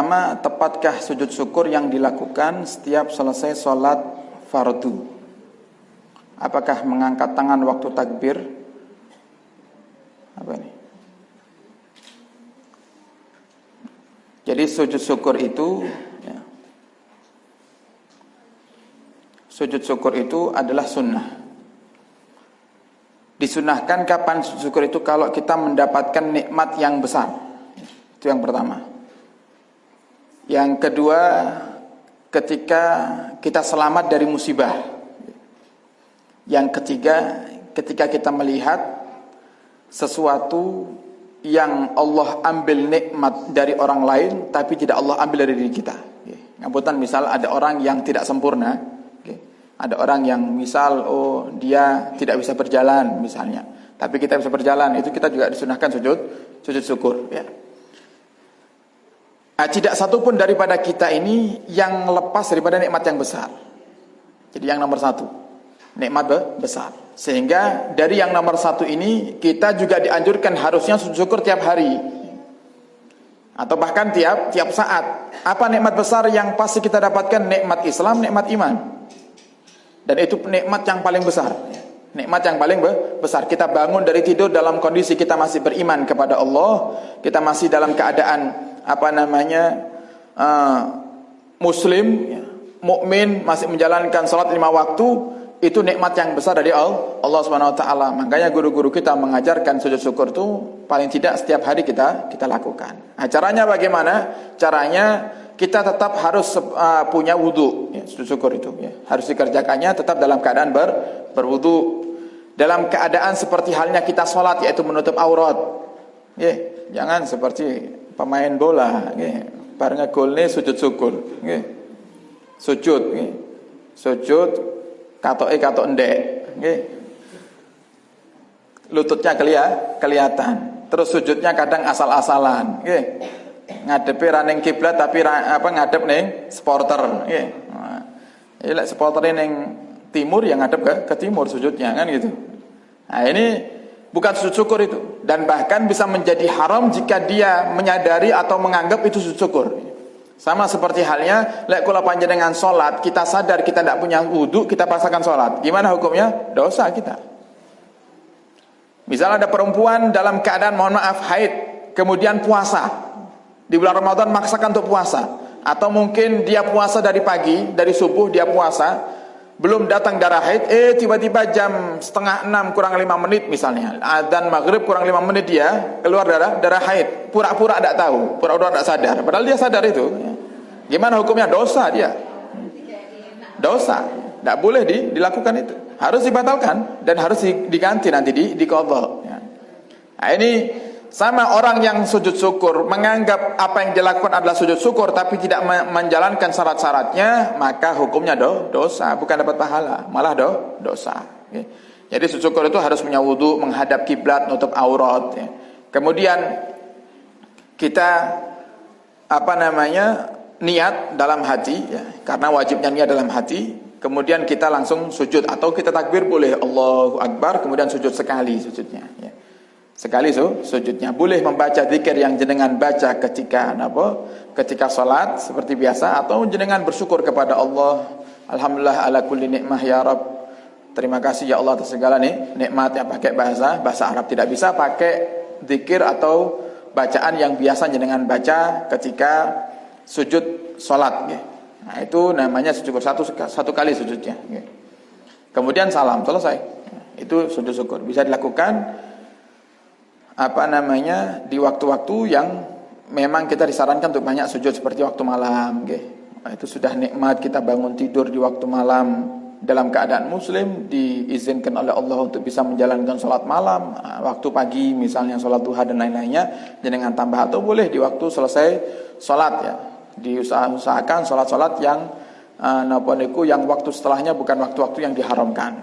pertama, tepatkah sujud syukur yang dilakukan setiap selesai sholat fardu? Apakah mengangkat tangan waktu takbir? Apa ini? Jadi sujud syukur itu ya, sujud syukur itu adalah sunnah. Disunahkan kapan sujud syukur itu? Kalau kita mendapatkan nikmat yang besar. Itu yang pertama. Yang kedua, ketika kita selamat dari musibah. Yang ketiga, ketika kita melihat sesuatu yang Allah ambil nikmat dari orang lain, tapi tidak Allah ambil dari diri kita. Ngapunten, misal ada orang yang tidak sempurna. Ada orang yang misal, dia tidak bisa berjalan misalnya, tapi kita bisa berjalan, itu kita juga disunahkan sujud syukur. Ya. Tidak satu pun daripada kita ini yang lepas daripada nikmat yang besar. Jadi yang nomor satu, nikmat besar. Sehingga dari yang nomor satu ini kita juga dianjurkan harusnya sujud syukur tiap hari, atau bahkan tiap saat. Apa nikmat besar yang pasti kita dapatkan? Nikmat Islam, nikmat iman. Dan itu nikmat yang paling besar. Nikmat yang paling besar. Kita bangun dari tidur dalam kondisi kita masih beriman kepada Allah, kita masih dalam keadaan muslim, mukmin, masih menjalankan salat 5 waktu. Itu nikmat yang besar dari Allah Subhanahu wa taala. Makanya guru-guru kita mengajarkan sujud syukur itu paling tidak setiap hari kita lakukan. Nah, caranya bagaimana? Caranya kita tetap harus punya wudu, ya, sujud syukur itu ya. Harus dikerjakannya tetap dalam keadaan berwudu. Dalam keadaan seperti halnya kita sholat, yaitu menutup aurat. Ya, jangan seperti pemain bola, ya. Bar ngegolne sujud syukur, ya. Sujud, ya. Sujud katoke katok endek, ya. Lututnya kelihatan. Terus sujudnya kadang asal-asalan, ya. Ngadepi raning kiblat tapi ngadep ning supporter, nggih. Nah, lek supportere ning timur yang ngadep ke timur sujudnya kan gitu. Nah, ini bukan sujud syukur itu, dan bahkan bisa menjadi haram jika dia menyadari atau menganggap itu sujud syukur. Sama seperti halnya lek kula panjenengan salat, kita sadar kita tidak punya wudu, kita paksakan salat. Gimana hukumnya? Dosa kita. Misal ada perempuan dalam keadaan mohon maaf haid, kemudian puasa. Di bulan Ramadan maksakan untuk puasa, atau mungkin dia puasa dari pagi, dari subuh dia puasa, belum datang darah haid, tiba-tiba jam 5:30 kurang 5 menit misalnya, adzan maghrib kurang 5 menit dia keluar darah haid, pura-pura tidak tahu, pura-pura tidak sadar, padahal dia sadar itu. Gimana hukumnya? Dosa dia. Dosa, tidak boleh dilakukan itu, harus dibatalkan dan harus diganti nanti di qadha. Nah, ini sama orang yang sujud syukur menganggap apa yang dilakukan adalah sujud syukur tapi tidak menjalankan syarat-syaratnya, maka hukumnya dosa, bukan dapat pahala, malah dosa. Jadi sujud syukur itu harus punya wudu, menghadap kiblat, nutup aurat. Kemudian kita niat dalam hati, ya, karena wajibnya niat dalam hati. Kemudian kita langsung sujud atau kita takbir boleh, Allahu Akbar, kemudian sujud sekali sujudnya. Ya. Sekali sujudnya. Boleh membaca zikir yang jenengan baca ketika salat seperti biasa, atau jenengan bersyukur kepada Allah. Alhamdulillah ala kulli nikmah ya Rabb. Terima kasih ya Allah atas segala nikmat. Ya, pakai bahasa Arab, tidak bisa pakai zikir atau bacaan yang biasa jenengan baca ketika sujud salat, ya. Nah, itu namanya sujud syukur, satu kali sujudnya, ya. Kemudian salam, selesai. Itu sujud syukur. Bisa dilakukan di waktu-waktu yang memang kita disarankan untuk banyak sujud, seperti waktu malam, nah, itu sudah nikmat kita bangun tidur di waktu malam dalam keadaan muslim, diizinkan oleh Allah untuk bisa menjalankan sholat malam. Nah, waktu pagi misalnya sholat duha dan lain-lainnya jangan tambah, atau boleh di waktu selesai sholat, ya, diusahakan sholat-sholat yang yang waktu setelahnya bukan waktu-waktu yang diharamkan,